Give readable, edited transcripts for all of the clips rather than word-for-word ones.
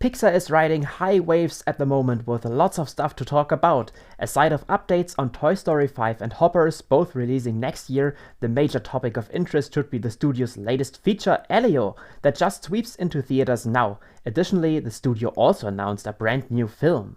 Pixar is riding high waves at the moment with lots of stuff to talk about. Aside of updates on Toy Story 5 and Hoppers, both releasing next year, the major topic of interest should be the studio's latest feature, Elio, that just sweeps into theaters now. Additionally, the studio also announced a brand new film.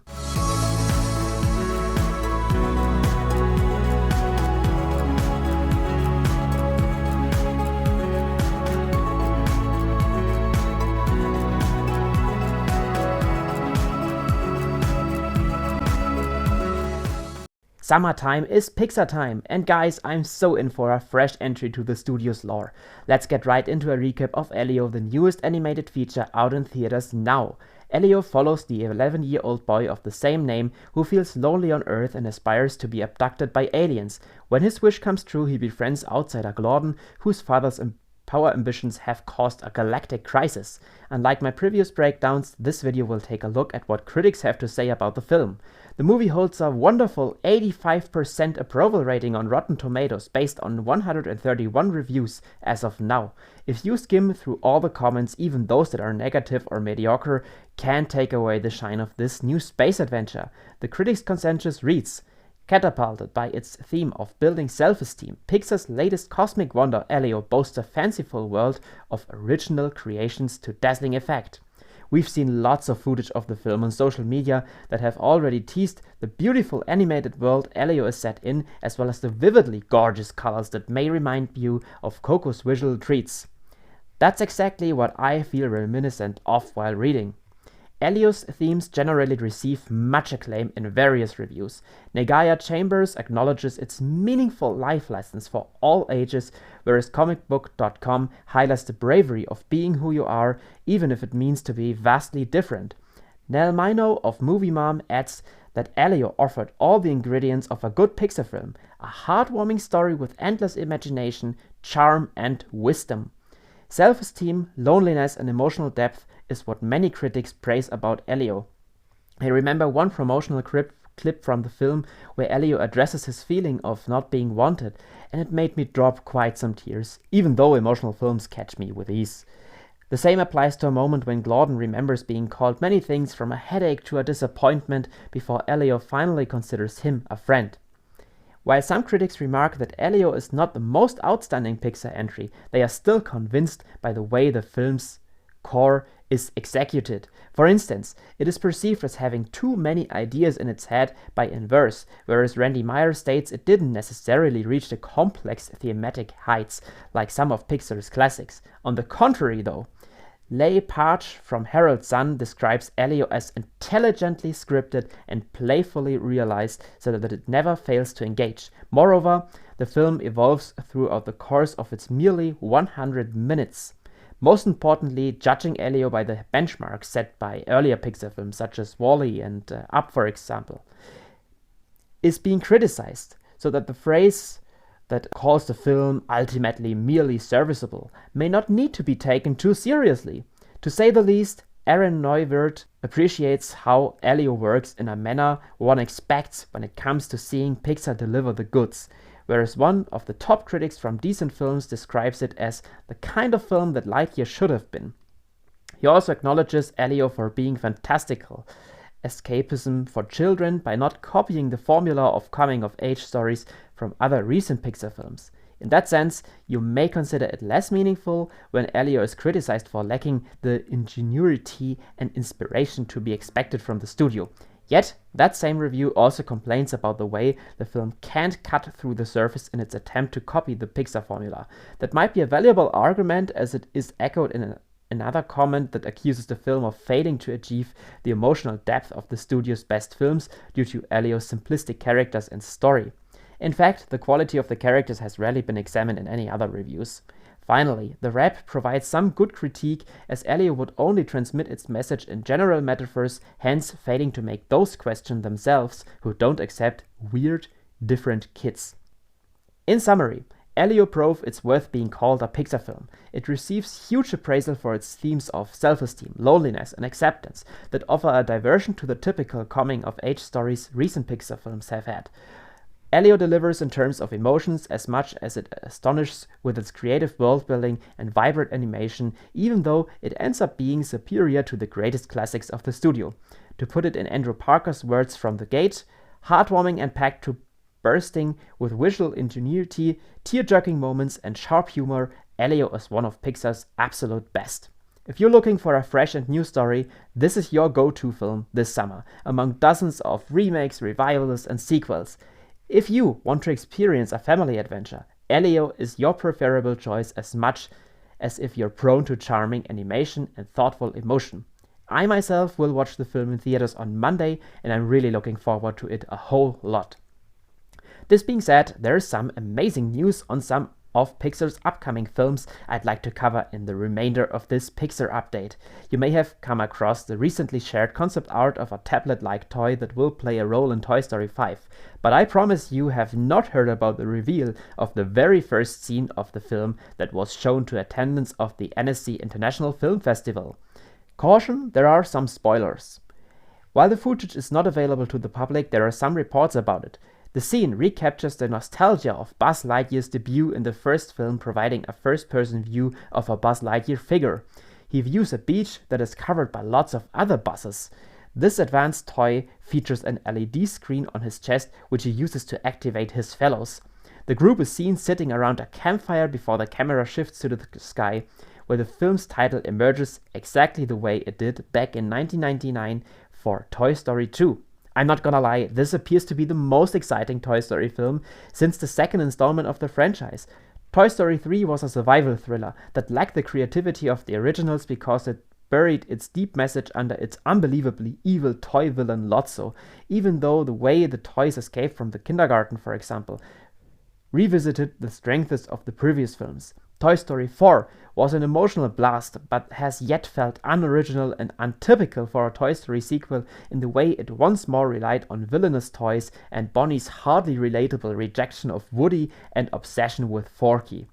Summertime is Pixar time, and guys, I'm so in for a fresh entry to the studio's lore. Let's get right into a recap of Elio, the newest animated feature out in theaters now. Elio follows the 11-year-old boy of the same name who feels lonely on Earth and aspires to be abducted by aliens. When his wish comes true, he befriends outsider Gordon, whose father's power ambitions have caused a galactic crisis. Unlike my previous breakdowns, this video will take a look at what critics have to say about the film. The movie holds a wonderful 85% approval rating on Rotten Tomatoes based on 131 reviews as of now. If you skim through all the comments, even those that are negative or mediocre, can't take away the shine of this new space adventure. The critics' consensus reads: catapulted by its theme of building self-esteem, Pixar's latest cosmic wonder, Elio, boasts a fanciful world of original creations to dazzling effect. We've seen lots of footage of the film on social media that have already teased the beautiful animated world Elio is set in, as well as the vividly gorgeous colors that may remind you of Coco's visual treats. That's exactly what I feel reminiscent of while reading. Elio's themes generally receive much acclaim in various reviews. Negaya Chambers acknowledges its meaningful life lessons for all ages, whereas comicbook.com highlights the bravery of being who you are, even if it means to be vastly different. Nell Mino of Movie Mom adds that Elio offered all the ingredients of a good Pixar film, a heartwarming story with endless imagination, charm, and wisdom. Self-esteem, loneliness, and emotional depth is what many critics praise about Elio. I remember one promotional clip from the film where Elio addresses his feeling of not being wanted, and it made me drop quite some tears, even though emotional films catch me with ease. The same applies to a moment when Gordon remembers being called many things, from a headache to a disappointment, before Elio finally considers him a friend. While some critics remark that Elio is not the most outstanding Pixar entry, they are still convinced by the way the film's core is executed. For instance, it is perceived as having too many ideas in its head by Inverse, whereas Randy Meyer states it didn't necessarily reach the complex thematic heights like some of Pixar's classics. On the contrary though, Leigh Parch from Herald Sun describes Elio as intelligently scripted and playfully realized so that it never fails to engage. Moreover, the film evolves throughout the course of its merely 100 minutes. Most importantly, judging Elio by the benchmarks set by earlier Pixar films such as WALL-E and Up, for example, is being criticized, so that the phrase that calls the film ultimately merely serviceable may not need to be taken too seriously. To say the least, Aaron Neuwirth appreciates how Elio works in a manner one expects when it comes to seeing Pixar deliver the goods, whereas one of the top critics from Decent Films describes it as the kind of film that Lightyear should have been. He also acknowledges Elio for being fantastical escapism for children by not copying the formula of coming-of-age stories from other recent Pixar films. In that sense, you may consider it less meaningful when Elio is criticized for lacking the ingenuity and inspiration to be expected from the studio. Yet, that same review also complains about the way the film can't cut through the surface in its attempt to copy the Pixar formula. That might be a valuable argument, as it is echoed in another comment that accuses the film of failing to achieve the emotional depth of the studio's best films due to Elio's simplistic characters and story. In fact, the quality of the characters has rarely been examined in any other reviews. Finally, the rap provides some good critique, as Elio would only transmit its message in general metaphors, hence failing to make those question themselves who don't accept weird, different kids. In summary, Elio proved it's worth being called a Pixar film. It receives huge appraisal for its themes of self-esteem, loneliness, and acceptance that offer a diversion to the typical coming-of-age stories recent Pixar films have had. Elio delivers in terms of emotions as much as it astonishes with its creative world-building and vibrant animation, even though it ends up being superior to the greatest classics of the studio. To put it in Andrew Parker's words from The Gate, heartwarming and packed to bursting with visual ingenuity, tear-jerking moments, and sharp humor, Elio is one of Pixar's absolute best. If you're looking for a fresh and new story, this is your go-to film this summer, among dozens of remakes, revivals, and sequels. If you want to experience a family adventure, Elio is your preferable choice as much as if you're prone to charming animation and thoughtful emotion. I myself will watch the film in theaters on Monday, and I'm really looking forward to it a whole lot. This being said, there is some amazing news on some of Pixar's upcoming films I'd like to cover in the remainder of this Pixar update. You may have come across the recently shared concept art of a tablet-like toy that will play a role in Toy Story 5, but I promise you have not heard about the reveal of the very first scene of the film that was shown to attendance of the Annecy International Film Festival. Caution, there are some spoilers. While the footage is not available to the public, there are some reports about it. The scene recaptures the nostalgia of Buzz Lightyear's debut in the first film, providing a first-person view of a Buzz Lightyear figure. He views a beach that is covered by lots of other buzzes. This advanced toy features an LED screen on his chest, which he uses to activate his fellows. The group is seen sitting around a campfire before the camera shifts to the sky, where the film's title emerges exactly the way it did back in 1999 for Toy Story 2. I'm not gonna lie, this appears to be the most exciting Toy Story film since the second installment of the franchise. Toy Story 3 was a survival thriller that lacked the creativity of the originals because it buried its deep message under its unbelievably evil toy villain Lotso, even though the way the toys escaped from the kindergarten, for example, revisited the strengths of the previous films. Toy Story 4 was an emotional blast, but has yet felt unoriginal and untypical for a Toy Story sequel in the way it once more relied on villainous toys and Bonnie's hardly relatable rejection of Woody and obsession with Forky.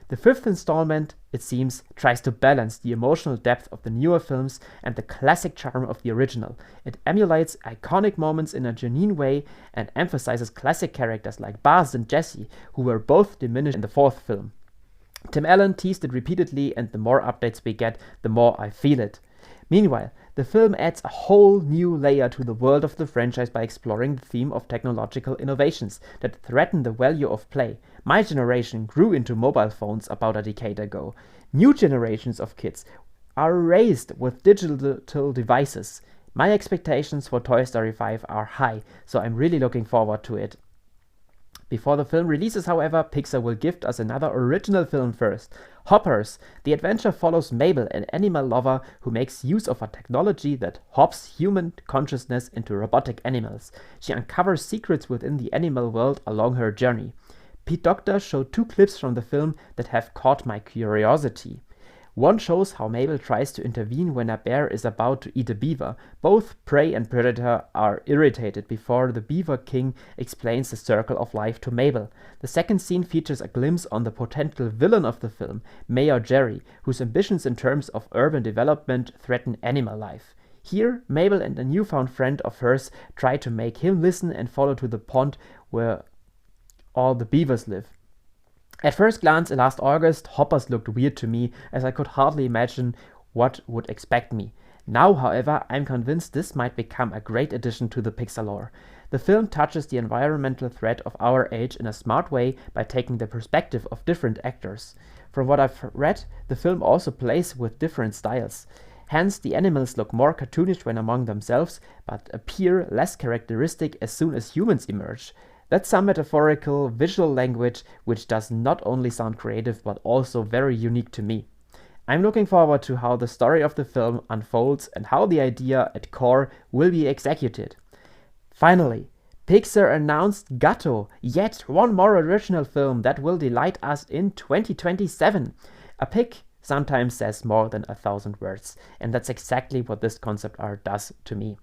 The fifth installment, it seems, tries to balance the emotional depth of the newer films and the classic charm of the original. It emulates iconic moments in a genuine way and emphasizes classic characters like Buzz and Jessie, who were both diminished in the fourth film. Tim Allen teased it repeatedly, and the more updates we get, the more I feel it. Meanwhile, the film adds a whole new layer to the world of the franchise by exploring the theme of technological innovations that threaten the value of play. My generation grew into mobile phones about a decade ago. New generations of kids are raised with digital devices. My expectations for Toy Story 5 are high, so I'm really looking forward to it. Before the film releases, however, Pixar will gift us another original film first. Hoppers. The adventure follows Mabel, an animal lover who makes use of a technology that hops human consciousness into robotic animals. She uncovers secrets within the animal world along her journey. Pete Docter showed 2 clips from the film that have caught my curiosity. One shows how Mabel tries to intervene when a bear is about to eat a beaver. Both prey and predator are irritated before the Beaver King explains the circle of life to Mabel. The second scene features a glimpse on the potential villain of the film, Mayor Jerry, whose ambitions in terms of urban development threaten animal life. Here, Mabel and a newfound friend of hers try to make him listen and follow to the pond where all the beavers live. At first glance, last August, Hoppers looked weird to me, as I could hardly imagine what would expect me. Now, however, I'm convinced this might become a great addition to the Pixar lore. The film touches the environmental threat of our age in a smart way by taking the perspective of different actors. From what I've read, the film also plays with different styles. Hence, the animals look more cartoonish when among themselves, but appear less characteristic as soon as humans emerge. That's some metaphorical visual language which does not only sound creative but also very unique to me. I'm looking forward to how the story of the film unfolds and how the idea at core will be executed. Finally, Pixar announced Gatto, yet one more original film that will delight us in 2027. A pic sometimes says more than 1,000 words, and that's exactly what this concept art does to me.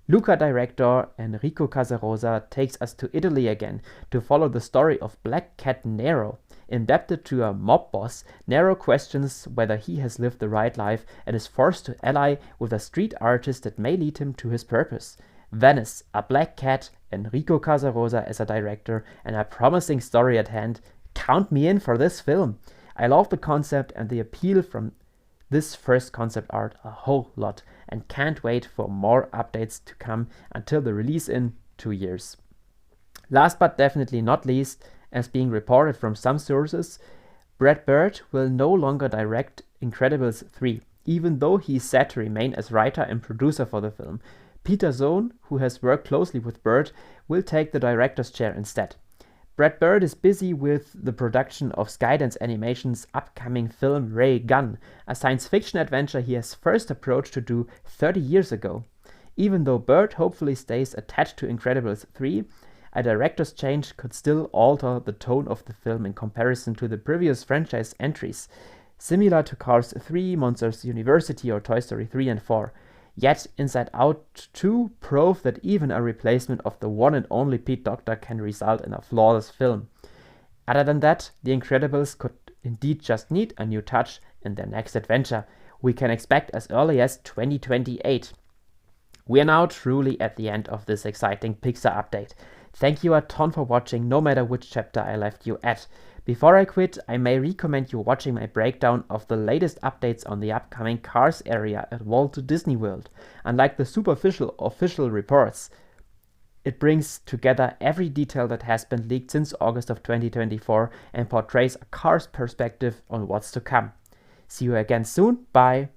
Luca director Enrico Casarosa takes us to Italy again to follow the story of Black Cat Nero. Indebted to a mob boss, Nero questions whether he has lived the right life and is forced to ally with a street artist that may lead him to his purpose. Venice, a black cat, Enrico Casarosa as a director, and a promising story at hand, count me in for this film. I love the concept and the appeal from this first concept art a whole lot, and can't wait for more updates to come until the release in 2 years. Last but definitely not least, as being reported from some sources, Brad Bird will no longer direct Incredibles 3, even though he is set to remain as writer and producer for the film. Peter Sohn, who has worked closely with Bird, will take the director's chair instead. Brad Bird is busy with the production of Skydance Animation's upcoming film Ray Gun, a science fiction adventure he has first approached to do 30 years ago. Even though Bird hopefully stays attached to Incredibles 3, a director's change could still alter the tone of the film in comparison to the previous franchise entries, similar to Cars 3, Monsters University, or Toy Story 3 and 4. Yet Inside Out 2 proved that even a replacement of the one and only Pete Docter can result in a flawless film. Other than that, The Incredibles could indeed just need a new touch in their next adventure. We can expect as early as 2028. We are now truly at the end of this exciting Pixar update. Thank you a ton for watching, no matter which chapter I left you at. Before I quit, I may recommend you watching my breakdown of the latest updates on the upcoming Cars area at Walt Disney World. Unlike the superficial official reports, it brings together every detail that has been leaked since August of 2024 and portrays a Cars perspective on what's to come. See you again soon, bye!